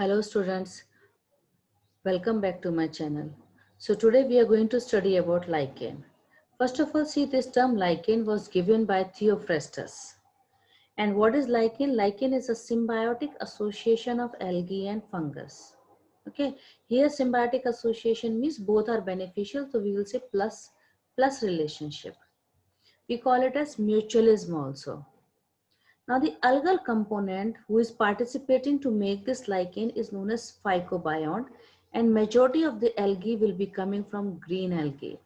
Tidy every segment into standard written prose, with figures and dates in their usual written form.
Hello students, welcome back to my channel. So today we are going to study about lichen. First of all, see, this term lichen was given by Theophrastus. And what is lichen? Lichen is a symbiotic association of algae and fungus. Okay, here symbiotic association means both are beneficial, so we will say plus relationship. We call it as mutualism also. Now the algal component who is participating to make this lichen is known as phycobiont, and majority of the algae will be coming from green algae.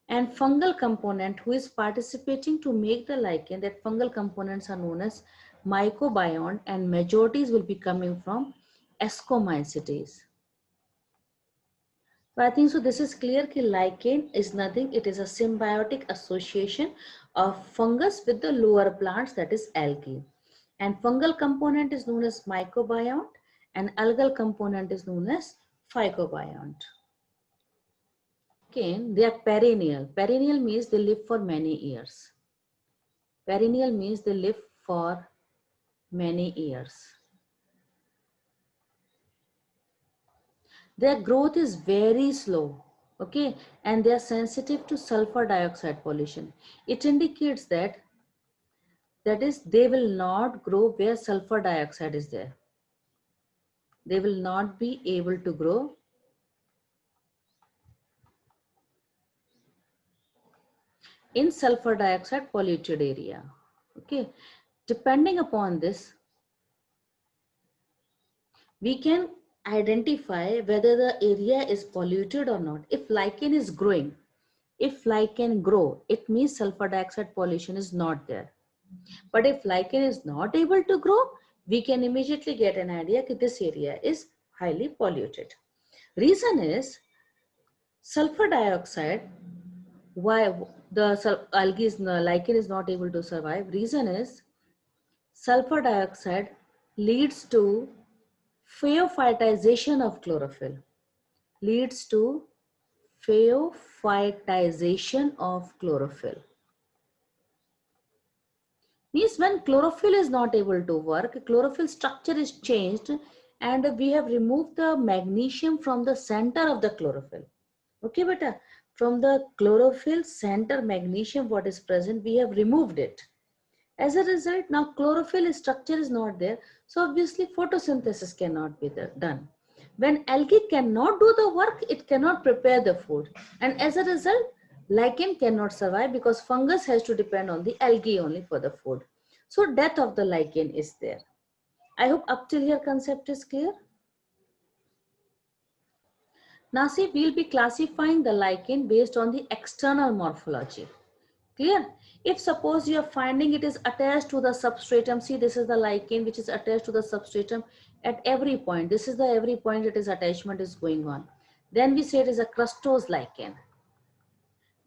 And fungal component who is participating to make the lichen, that fungal components are known as mycobiont, and majorities will be coming from Ascomycetes. So I think so this is clear that lichen is nothing, it is a symbiotic association of fungus with the lower plants, that is algae. And fungal component is known as mycobiont and algal component is known as phycobiont. Again, they are perennial. Perennial means they live for many years. Perennial means they live for many years. Their growth is very slow, okay, and they are sensitive to sulfur dioxide pollution. It indicates that is they will not grow where sulfur dioxide is there. They will not be able to grow in sulfur dioxide polluted area. Okay, depending upon this, we can identify whether the area is polluted or not. If lichen is growing, if lichen grow, it means sulfur dioxide pollution is not there. But if lichen is not able to grow, we can immediately get an idea that this area is highly polluted. Reason is sulfur dioxide, why the algae is, lichen is not able to survive. Reason is sulfur dioxide leads to phaeophytization of chlorophyll, leads to phaeophytization of chlorophyll. Means when chlorophyll is not able to work, chlorophyll structure is changed and we have removed the magnesium from the center of the chlorophyll. Okay, beta, from the chlorophyll center magnesium what is present, we have removed it. As a result, now chlorophyll structure is not there, so obviously photosynthesis cannot be done. When algae cannot do the work, it cannot prepare the food, and as a result, lichen cannot survive because fungus has to depend on the algae only for the food. So death of the lichen is there. I hope up till here concept is clear. Now see, we'll be classifying the lichen based on the external morphology. Clear? If suppose you are finding it is attached to the substratum, see this is the lichen which is attached to the substratum at every point. This is the every point it is attachment is going on. Then we say it is a crustose lichen.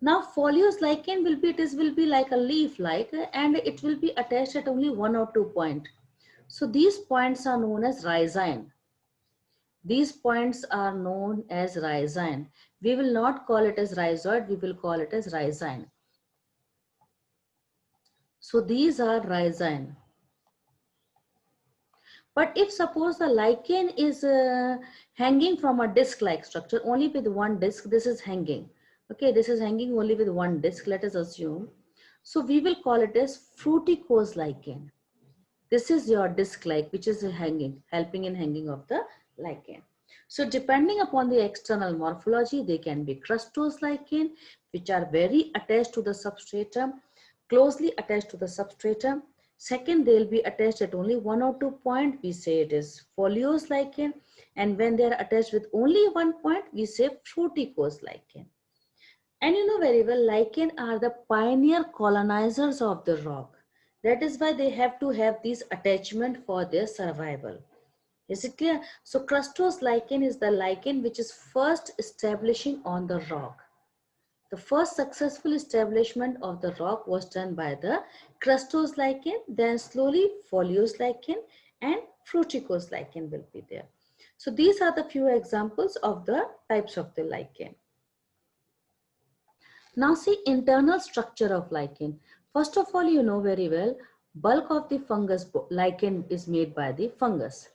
Now foliose lichen will be like a leaf like, and it will be attached at only 1 or 2 points. So these points are known as rhizine. These points are known as rhizine. We will not call it as rhizoid, we will call it as rhizine. So these are rhizine. But if suppose the lichen is hanging from a disc-like structure, only with one disc, this is hanging. Okay, this is hanging only with one disc, let us assume. So we will call it as fruticose lichen. This is your disc-like, which is hanging, helping in hanging of the lichen. So depending upon the external morphology, they can be crustose lichen, which are very attached to the substratum, closely attached to the substratum. Second, they'll be attached at only 1 or 2 points. We say it is foliose lichen. And when they are attached with only 1 point, we say fruticose lichen. And you know very well, lichen are the pioneer colonizers of the rock. That is why they have to have these attachment for their survival. Is it clear? So crustose lichen is the lichen which is first establishing on the rock. The first successful establishment of the rock was done by the crustose lichen, then slowly foliose lichen and fruticose lichen will be there. So these are the few examples of the types of the lichen. Now see internal structure of lichen. First of all, you know very well, Bulk of the fungus lichen is made by the fungus.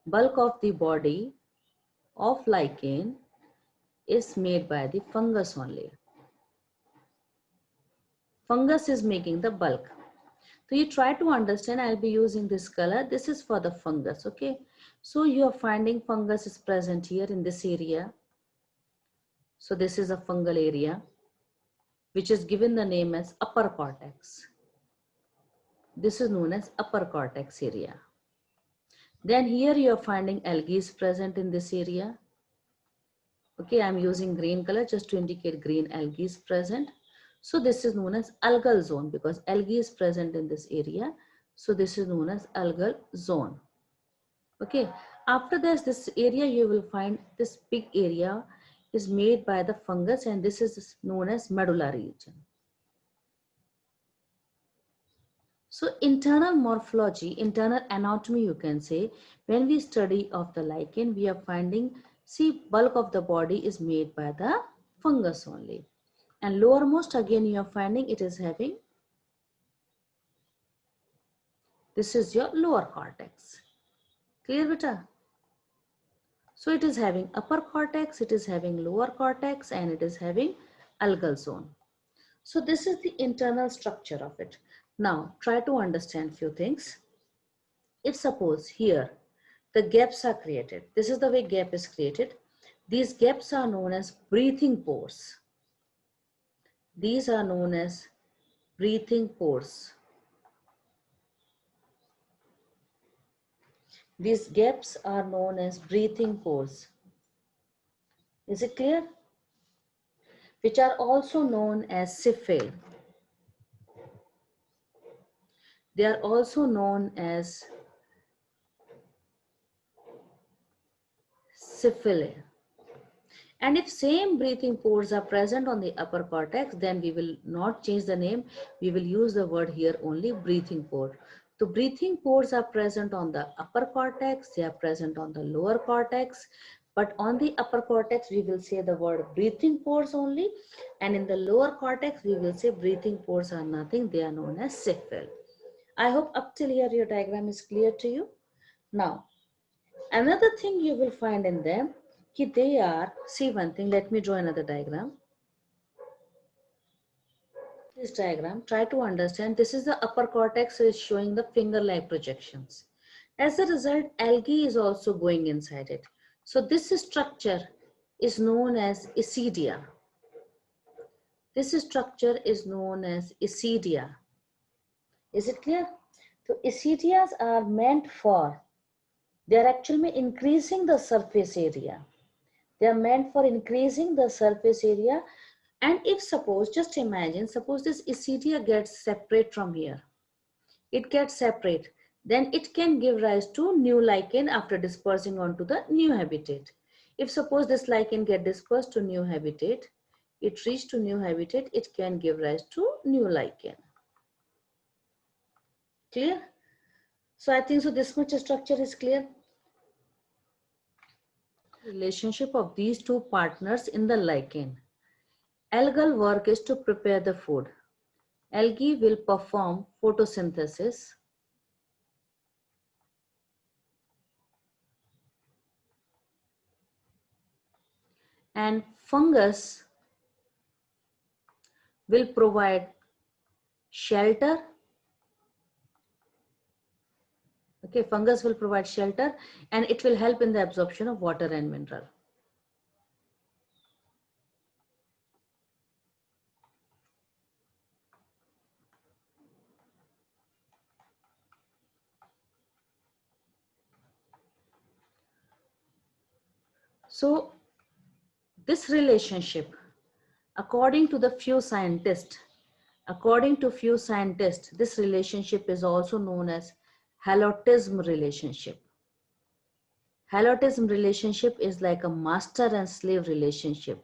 Bulk of the body of lichen is made by the fungus only. Fungus is making the bulk. So you try to understand, I'll be using this color. This is for the fungus, okay? So you are finding fungus is present here in this area. So this is a fungal area, which is given the name as upper cortex. This is known as upper cortex area. Then here you are finding algae is present in this area. Okay, I'm using green color just to indicate green algae is present. So this is known as algal zone because algae is present in this area. So this is known as algal zone. Okay, after this area you will find this big area is made by the fungus, and this is known as medulla region. So internal morphology, internal anatomy, you can say, when we study of the lichen, we are finding, see, bulk of the body is made by the fungus only. And lowermost, again, you are finding it is having, this is your lower cortex. Clear, beta? So it is having upper cortex, it is having lower cortex, and it is having algal zone. So this is the internal structure of it. Now, try to understand few things. If suppose here, the gaps are created. This is the way gap is created. These gaps are known as breathing pores. These are known as breathing pores. These gaps are known as breathing pores. Is it clear? Which are also known as sepal. They are also known as sephalae. And if same breathing pores are present on the upper cortex, then we will not change the name. We will use the word here only breathing pore. So breathing pores are present on the upper cortex. They are present on the lower cortex. But on the upper cortex, we will say the word breathing pores only. And in the lower cortex, we will say breathing pores are nothing. They are known as sepal. I hope up till here your diagram is clear to you. Now, another thing you will find in them, they are, see one thing, let me draw another diagram. This diagram, try to understand, this is the upper cortex, so is showing the finger-like projections. As a result, algae is also going inside it. So this structure is known as isidia. This structure is known as isidia. Is it clear? So isidias are meant for, they are actually increasing the surface area. They are meant for increasing the surface area. And if suppose, just imagine, suppose this isidia gets separate from here. It gets separate. Then it can give rise to new lichen after dispersing onto the new habitat. If suppose this lichen get dispersed to new habitat, it reach to new habitat, it can give rise to new lichen. Clear? So I think so this much structure is clear. Relationship of these two partners in the lichen. Algal work is to prepare the food. Algae will perform photosynthesis. And fungus will provide shelter. Okay, fungus will provide shelter and it will help in the absorption of water and mineral. So this relationship, according to few scientists, this relationship is also known as halotism relationship. Halotism relationship is like a master and slave relationship,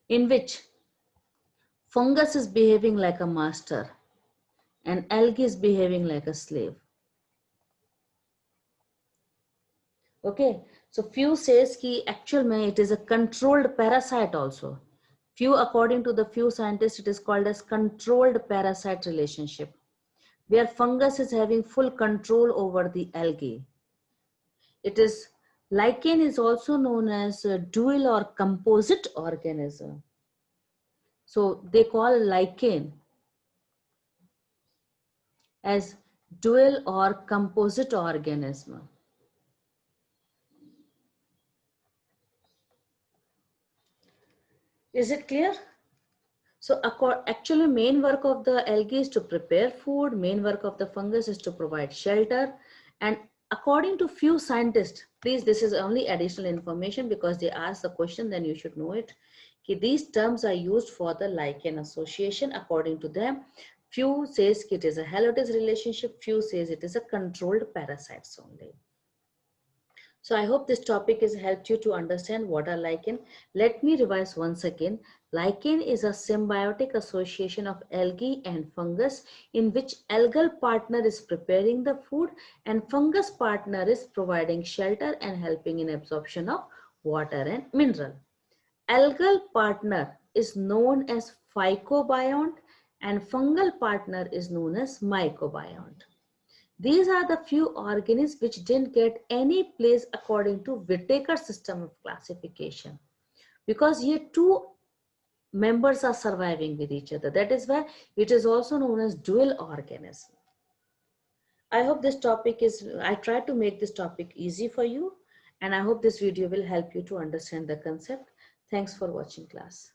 in which fungus is behaving like a master and algae is behaving like a slave. Okay, so few says ki actual mein it is a controlled parasite also. Few, according to the few scientists, it is called as controlled parasite relationship, where fungus is having full control over the algae. It is, lichen is also known as a dual or composite organism. So they call lichen as dual or composite organism. Is it clear? So actually main work of the algae is to prepare food, main work of the fungus is to provide shelter. And according to few scientists, please, this is only additional information because they asked the question, then you should know it. Okay, these terms are used for the lichen association. According to them, few says it is a halotous relationship, few says it is a controlled parasites only. So I hope this topic has helped you to understand what are lichen. Let me revise once again. Lichen is a symbiotic association of algae and fungus in which algal partner is preparing the food and fungus partner is providing shelter and helping in absorption of water and mineral. Algal partner is known as phycobiont and fungal partner is known as mycobiont. These are the few organisms which didn't get any place according to Whittaker system of classification, because here two members are surviving with each other. That is why it is also known as dual organism. I hope this topic is, I tried to make this topic easy for you, and I hope this video will help you to understand the concept. Thanks for watching class.